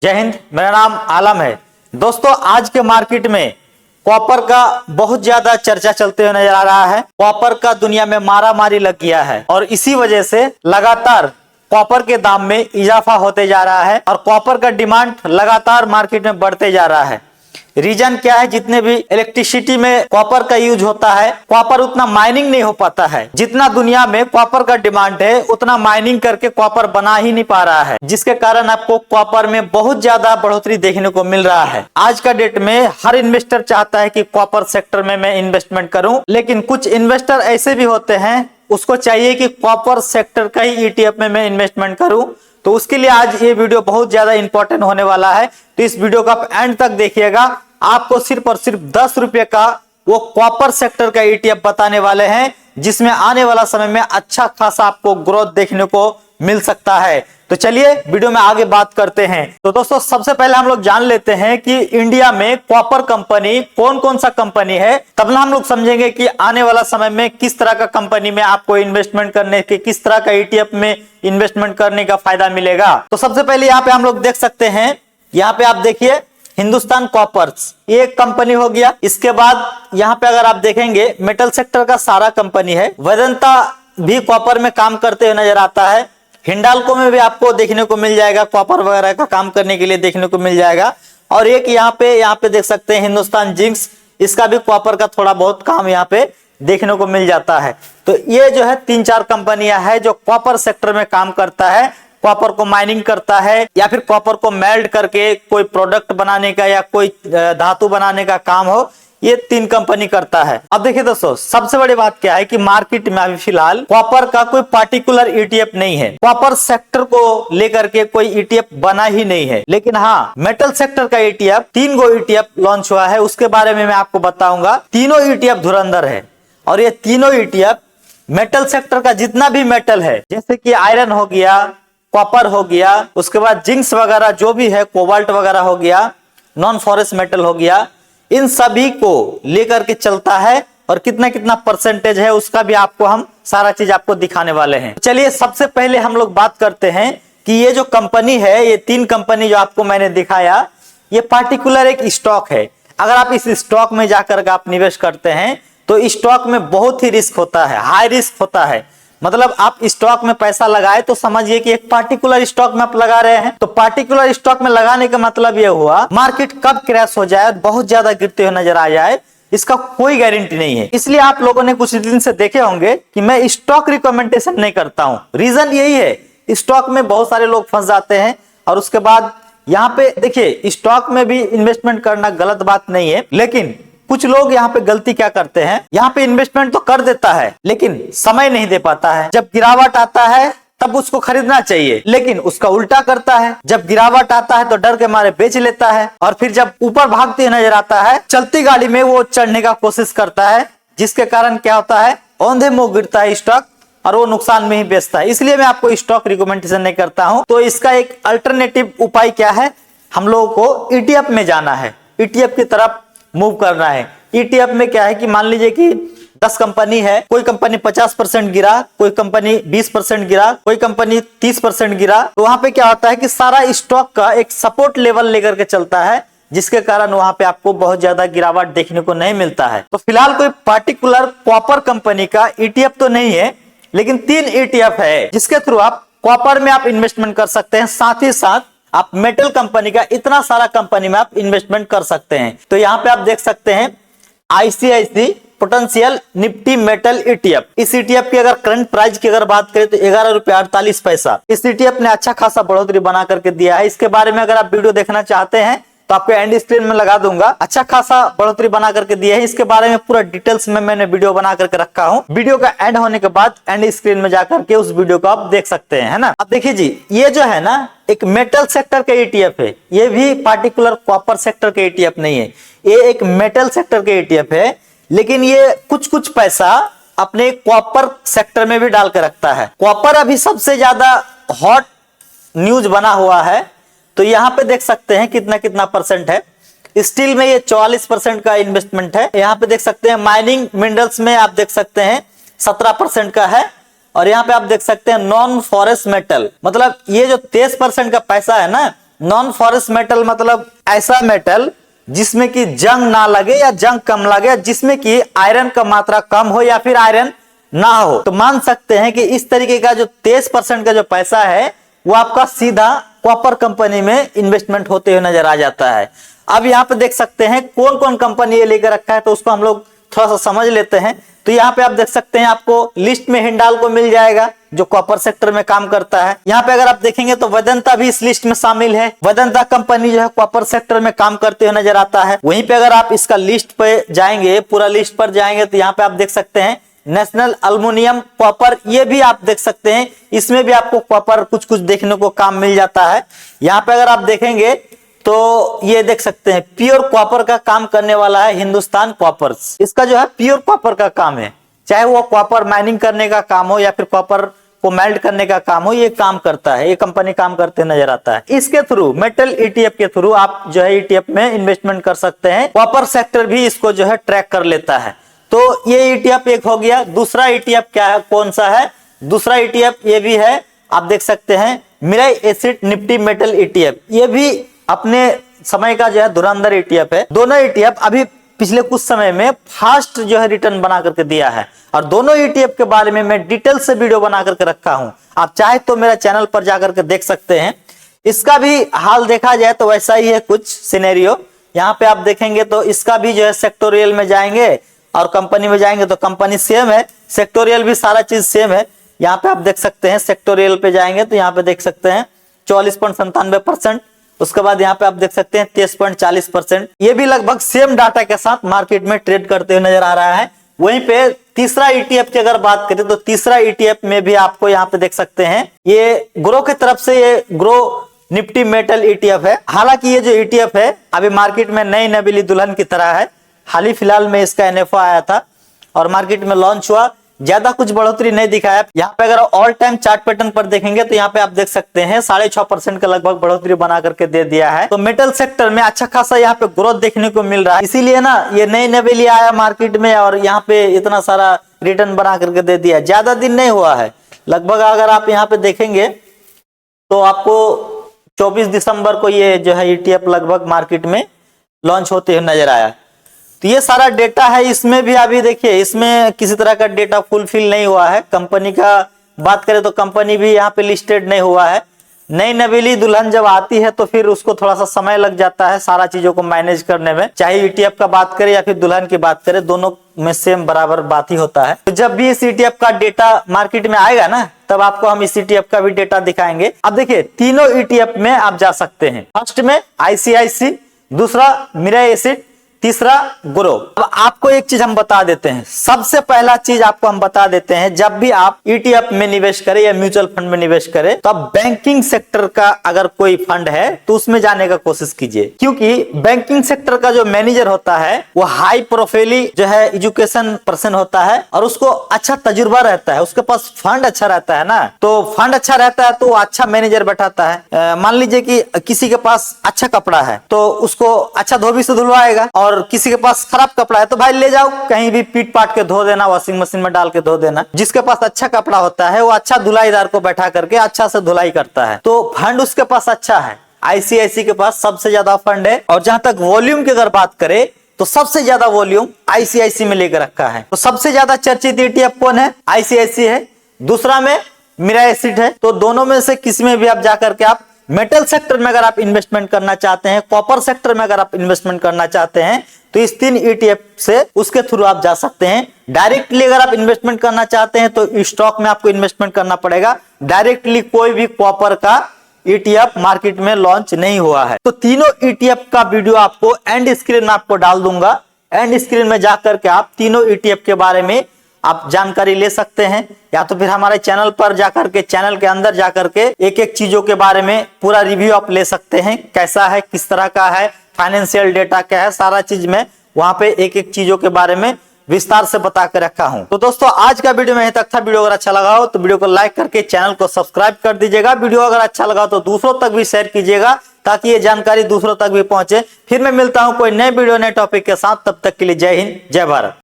जय हिंद। मेरा नाम आलम है। दोस्तों, आज के मार्केट में कॉपर का बहुत ज्यादा चर्चा चलते हुए नजर आ रहा है। कॉपर का दुनिया में मारामारी लग गया है और इसी वजह से लगातार कॉपर के दाम में इजाफा होते जा रहा है और कॉपर का डिमांड लगातार मार्केट में बढ़ते जा रहा है। रीजन क्या है? जितने भी इलेक्ट्रिसिटी में कॉपर का यूज होता है, कॉपर उतना माइनिंग नहीं हो पाता है। जितना दुनिया में कॉपर का डिमांड है उतना माइनिंग करके कॉपर बना ही नहीं पा रहा है, जिसके कारण आपको कॉपर में बहुत ज्यादा बढ़ोतरी देखने को मिल रहा है। आज का डेट में हर इन्वेस्टर चाहता है कि कॉपर सेक्टर में मैं इन्वेस्टमेंट करूं, लेकिन कुछ इन्वेस्टर ऐसे भी होते हैं, उसको चाहिए कि कॉपर सेक्टर का ही ETF में मैं इन्वेस्टमेंट करूं। तो उसके लिए आज ये वीडियो बहुत ज्यादा इंपॉर्टेंट होने वाला है। तो इस वीडियो को आप एंड तक देखिएगा। आपको सिर्फ और सिर्फ 10 रुपए का वो कॉपर सेक्टर का ETF बताने वाले हैं, जिसमें आने वाला समय में अच्छा खासा आपको ग्रोथ देखने को मिल सकता है। तो चलिए वीडियो में आगे बात करते हैं। तो दोस्तों, सबसे पहले हम लोग जान लेते हैं कि इंडिया में कॉपर कंपनी कौन कौन सा कंपनी है, तब ना हम लोग समझेंगे कि आने वाला समय में किस तरह का कंपनी में आपको इन्वेस्टमेंट करने के, किस तरह का ETF में इन्वेस्टमेंट करने का फायदा मिलेगा। तो सबसे पहले यहाँ पे हम लोग देख सकते हैं, यहाँ पे आप देखिए हिंदुस्तान कॉपर्स, ये एक कंपनी हो गया। इसके बाद यहाँ पे अगर आप देखेंगे मेटल सेक्टर का सारा कंपनी है। वेदांता भी कॉपर में काम करते हुए नजर आता है। हिंडाल्को में भी आपको देखने को मिल जाएगा, कॉपर वगैरह का काम करने के लिए देखने को मिल जाएगा। और एक यहाँ पे देख सकते हैं हिंदुस्तान जिंक्स, इसका भी कॉपर का थोड़ा बहुत काम यहाँ पे देखने को मिल जाता है। तो ये जो है 3-4 कंपनियां हैं जो कॉपर सेक्टर में काम करता है, कॉपर को माइनिंग करता है या फिर कॉपर को मेल्ट करके कोई प्रोडक्ट बनाने का या कोई धातु बनाने का काम हो, ये 3 कंपनी करता है। अब देखिए दोस्तों, सबसे बड़ी बात क्या है कि मार्केट में अभी फिलहाल कॉपर का कोई पार्टिकुलर ETF नहीं है। कॉपर सेक्टर को लेकर के कोई ETF बना ही नहीं है। लेकिन हाँ, मेटल सेक्टर का ETF 3 गो ETF लॉन्च हुआ है, उसके बारे में मैं आपको बताऊंगा। तीनों ETF धुरंधर है और ये तीनों ETF मेटल सेक्टर का जितना भी मेटल है, जैसे कि आयरन हो गया, कॉपर हो गया, उसके बाद जिंक्स वगैरह जो भी है, कोबाल्ट वगैरह हो गया, नॉन फॉरेस्ट मेटल हो गया, इन सभी को लेकर के चलता है। और कितना कितना परसेंटेज है उसका भी आपको हम सारा चीज आपको दिखाने वाले हैं। चलिए सबसे पहले हम लोग बात करते हैं कि ये जो कंपनी है, ये 3 कंपनी जो आपको मैंने दिखाया, ये पार्टिकुलर एक स्टॉक है। अगर आप इस स्टॉक में जाकर के आप निवेश करते हैं तो स्टॉक में बहुत ही रिस्क होता है, हाई रिस्क होता है। मतलब आप स्टॉक में पैसा लगाए तो समझिए कि एक पार्टिकुलर स्टॉक में आप लगा रहे हैं। तो पार्टिकुलर स्टॉक में लगाने का मतलब ये हुआ मार्केट कब क्रैश हो जाए, बहुत ज्यादा गिरते हुए नजर आ जाए, इसका कोई गारंटी नहीं है। इसलिए आप लोगों ने कुछ दिन से देखे होंगे कि मैं स्टॉक रिकमेंडेशन नहीं करता हूं। रीजन यही है, स्टॉक में बहुत सारे लोग फंस जाते हैं। और उसके बाद यहाँ पे देखिए, स्टॉक में भी इन्वेस्टमेंट करना गलत बात नहीं है, लेकिन कुछ लोग यहाँ पे गलती क्या करते हैं, यहाँ पे इन्वेस्टमेंट तो कर देता है लेकिन समय नहीं दे पाता है। जब गिरावट आता है तब उसको खरीदना चाहिए, लेकिन उसका उल्टा करता है। जब गिरावट आता है तो डर के मारे बेच लेता है और फिर जब ऊपर भागते नजर आता है, चलती गाड़ी में वो चढ़ने का कोशिश करता है, जिसके कारण क्या होता है, औंधे मुंह गिरता है स्टॉक और वो नुकसान में ही बेचता है। इसलिए मैं आपको स्टॉक रिकमेंडेशन नहीं करता हूं। तो इसका एक अल्टरनेटिव उपाय क्या है, हम लोगों को ETF में जाना है, ETF की तरफ मूव करना है। ETF में क्या है कि मान लीजिए कि 10 कंपनी है, कोई कंपनी 50% गिरा, कोई कंपनी 20% गिरा, कोई कंपनी 30% गिरा, तो वहां पे क्या होता है कि सारा स्टॉक का एक सपोर्ट लेवल लेकर के चलता है, जिसके कारण वहां पे आपको बहुत ज्यादा गिरावट देखने को नहीं मिलता है। तो फिलहाल कोई पार्टिकुलर कॉपर कंपनी का ETF तो नहीं है, लेकिन 3 ETF है जिसके थ्रू आप कॉपर में आप इन्वेस्टमेंट कर सकते हैं। साथ ही साथ आप मेटल कंपनी का इतना सारा कंपनी में आप इन्वेस्टमेंट कर सकते हैं। तो यहाँ पे आप देख सकते हैं ICICI potential Nifty metal ETF। इस ETF की अगर करंट प्राइस की अगर बात करें तो 11 रुपया 48 पैसा। इस ETF ने अच्छा खासा बढ़ोतरी बना करके दिया है। इसके बारे में अगर आप वीडियो देखना चाहते हैं तो आपको एंड स्क्रीन में लगा दूंगा। अच्छा खासा बढ़ोतरी बना करके दिया है। इसके बारे में पूरा डिटेल्स में मैंने वीडियो बना करके रखा हूं। वीडियो का एंड होने के बाद एंड स्क्रीन में जाकर के उस वीडियो को आप देख सकते हैं, है ना। अब देखिए जी, ये जो है ना एक मेटल सेक्टर का ETF है, ये भी पार्टिकुलर कॉपर सेक्टर का ETF नहीं है, ये एक मेटल सेक्टर का ETF है। लेकिन ये कुछ पैसा अपने कॉपर सेक्टर में भी डाल के रखता है। कॉपर अभी सबसे ज्यादा हॉट न्यूज बना हुआ है। तो यहाँ पे देख सकते हैं कितना कितना परसेंट है। स्टील में ये 44% का इन्वेस्टमेंट है। यहाँ पे देख सकते हैं माइनिंग मिनरल्स में आप देख सकते हैं 17% का है। और यहाँ पे आप देख सकते हैं नॉन फॉरेस्ट मेटल, मतलब ये जो 23% का पैसा है ना, नॉन फॉरेस्ट मेटल मतलब ऐसा मेटल जिसमें कि जंग ना लगे या जंग कम लगे, जिसमें कि आयरन का मात्रा कम हो या फिर आयरन ना हो। तो मान सकते हैं कि इस तरीके का जो 23% का जो पैसा है वो आपका सीधा कॉपर कंपनी में इन्वेस्टमेंट होते हुए नजर आ जाता है। अब यहाँ पे देख सकते हैं कौन कौन कंपनी ये लेकर रखा है, तो उसको हम लोग थोड़ा सा समझ लेते हैं। तो यहाँ पे आप देख सकते हैं आपको लिस्ट में हिंडाल्को मिल जाएगा जो कॉपर सेक्टर में काम करता है। यहाँ पे अगर आप देखेंगे तो वेदांता भी इस लिस्ट में शामिल है। वेदांता कंपनी जो है कॉपर सेक्टर में काम करते हुए नजर आता है। वहीं पे अगर आप इसका लिस्ट पे जाएंगे, पूरा लिस्ट पर जाएंगे, तो यहाँ पे आप देख सकते हैं नेशनल एल्युमिनियम कॉपर, ये भी आप देख सकते हैं, इसमें भी आपको कॉपर कुछ कुछ देखने को काम मिल जाता है। यहाँ पे अगर आप देखेंगे तो ये देख सकते हैं प्योर कॉपर का काम करने वाला है हिंदुस्तान कॉपर्स। इसका जो है प्योर कॉपर का काम है, चाहे वो कॉपर माइनिंग करने का काम हो या फिर कॉपर को मेल्ट करने का काम हो, ये काम करता है, ये कंपनी काम करते नजर आता है। इसके थ्रू मेटल ईटीएफ के थ्रू आप जो है ईटीएफ में इन्वेस्टमेंट कर सकते हैं। कॉपर सेक्टर भी इसको जो है ट्रैक कर लेता है। तो ये ईटीएफ एक हो गया। दूसरा ईटीएफ क्या है, कौन सा है? दूसरा ईटीएफ ये भी है, आप देख सकते हैं Mirae asset Nifty metal ETF. ये भी अपने समय का जो है धुरंधर ईटीएफ है। दोनों ईटीएफ अभी पिछले कुछ समय में फास्ट जो है रिटर्न बना करके दिया है, और दोनों ईटीएफ के बारे में मैं डिटेल से वीडियो बना करके रखा हूं। आप चाहे तो मेरा चैनल पर जाकर के देख सकते हैं। इसका भी हाल देखा जाए तो वैसा ही है कुछ सिनेरियो। यहाँ पे आप देखेंगे तो इसका भी जो है सेक्टोरियल में जाएंगे और कंपनी में जाएंगे तो कंपनी सेम है, सेक्टोरियल भी सारा चीज सेम है। यहाँ पे आप देख सकते हैं सेक्टोरियल पे जाएंगे तो यहाँ पे देख सकते हैं 44.97%। उसके बाद यहाँ पे आप देख सकते हैं 23.40%। ये भी लगभग सेम डाटा के साथ मार्केट में ट्रेड करते हुए नजर आ रहा है। वहीं पे तीसरा ईटीएफ की अगर बात करें तो तीसरा ईटीएफ में भी आपको यहाँ पे देख सकते हैं ये ग्रो की तरफ से, ये ग्रो निफ्टी मेटल ईटीएफ है। हालांकि ये जो ईटीएफ है अभी मार्केट में नई नवेली दुल्हन की तरह है। हाल ही फिलहाल में इसका एनएफओ आया था और मार्केट में लॉन्च हुआ, ज्यादा कुछ बढ़ोतरी नहीं दिखाया। यहाँ पे अगर ऑल टाइम चार्ट पैटर्न पर देखेंगे तो यहाँ पे आप देख सकते हैं 6.5% का लगभग बढ़ोतरी बना करके दे दिया है। तो मेटल सेक्टर में अच्छा खासा यहाँ पे ग्रोथ देखने को मिल रहा है, इसीलिए ना ये नई नवेली आया मार्केट में और यहाँ पे इतना सारा रिटर्न बना करके दे दिया। ज्यादा दिन नहीं हुआ है, लगभग अगर आप यहाँ पे देखेंगे तो आपको 24 दिसंबर को ये जो है ईटीएफ लगभग मार्केट में लॉन्च होते हुए नजर आया। तो ये सारा डेटा है, इसमें भी अभी देखिए इसमें किसी तरह का डेटा फुलफिल नहीं हुआ है। कंपनी का बात करें तो कंपनी भी यहाँ पे लिस्टेड नहीं हुआ है। नई नवेली दुल्हन जब आती है तो फिर उसको थोड़ा सा समय लग जाता है सारा चीजों को मैनेज करने में, चाहे ईटीएफ का बात करें या फिर दुल्हन की बात करें, दोनों में सेम बराबर बात ही होता है। तो जब भी इस ईटीएफ का डेटा मार्केट में आएगा ना तब आपको हम इस ईटीएफ का भी डेटा दिखाएंगे। अब देखिए तीनों ईटीएफ में आप जा सकते हैं। फर्स्ट में आईसीआईसी, दूसरा मिराई एसिड, तीसरा ग्रो। अब आपको एक चीज हम बता देते हैं, सबसे पहला चीज आपको हम बता देते हैं, जब भी आप ईटीएफ में निवेश करें या म्यूचुअल फंड में निवेश करें तो आप बैंकिंग सेक्टर का अगर कोई फंड है तो उसमें जाने का कोशिश कीजिए, क्योंकि बैंकिंग सेक्टर का जो मैनेजर होता है वो हाई प्रोफाइली जो है एजुकेशन पर्सन होता है और उसको अच्छा तजुर्बा रहता है, उसके पास फंड अच्छा रहता है ना। तो फंड अच्छा रहता है तो वो अच्छा मैनेजर बैठाता है। मान लीजिए कि किसी के पास अच्छा कपड़ा है तो उसको अच्छा धोबी से धुलवाएगा, और किसी के पास खराब कपड़ा है तो भाई ले जाओ कहीं भी पीट पाट के धो देना, वॉशिंग मशीन में डाल के धो देना। जिसके पास अच्छा कपड़ा होता है वो अच्छा धुलाईदार को बैठा करके अच्छा से धुलाई करता है, तो फंड उसके पास अच्छा है। आईसीआईसी के पास सबसे ज्यादा फंड है, और जहां तक वॉल्यूम की अगर बात करें तो सबसे ज्यादा वॉल्यूम आईसीआईसी में लेकर रखा है। तो सबसे ज्यादा चर्चित ईटीएफ कौन है? आईसीआईसी है। दूसरा में मिराई एसिड है। तो दोनों में से किसी में भी आप जाकर के आप मेटल सेक्टर में अगर आप इन्वेस्टमेंट करना चाहते हैं, कॉपर सेक्टर में अगर आप इन्वेस्टमेंट करना चाहते हैं तो इस 3 ईटीएफ से उसके थ्रू आप जा सकते हैं। डायरेक्टली अगर आप इन्वेस्टमेंट करना चाहते हैं तो स्टॉक में आपको इन्वेस्टमेंट करना पड़ेगा। डायरेक्टली कोई भी कॉपर का ईटीएफ मार्केट में लॉन्च नहीं हुआ है। तो तीनों ईटीएफ का वीडियो आपको एंड स्क्रीन में आपको डाल दूंगा। एंड स्क्रीन में जाकर के आप तीनों ईटीएफ के बारे में आप जानकारी ले सकते हैं, या तो फिर हमारे चैनल पर जाकर के, चैनल के अंदर जाकर के एक एक चीजों के बारे में पूरा रिव्यू आप ले सकते हैं, कैसा है, किस तरह का है, फाइनेंशियल डेटा क्या है, सारा चीज में वहां पे एक एक चीजों के बारे में विस्तार से बता कर रखा हूं। तो दोस्तों आज का वीडियो में यहीं तक था। वीडियो अगर अच्छा लगा हो तो वीडियो को लाइक करके चैनल को सब्सक्राइब कर दीजिएगा। वीडियो अगर अच्छा लगा तो दूसरों तक भी शेयर कीजिएगा ताकि ये जानकारी दूसरों तक भी पहुंचे। फिर मैं मिलता हूं कोई नए वीडियो नए टॉपिक के साथ, तब तक के लिए जय हिंद जय भारत।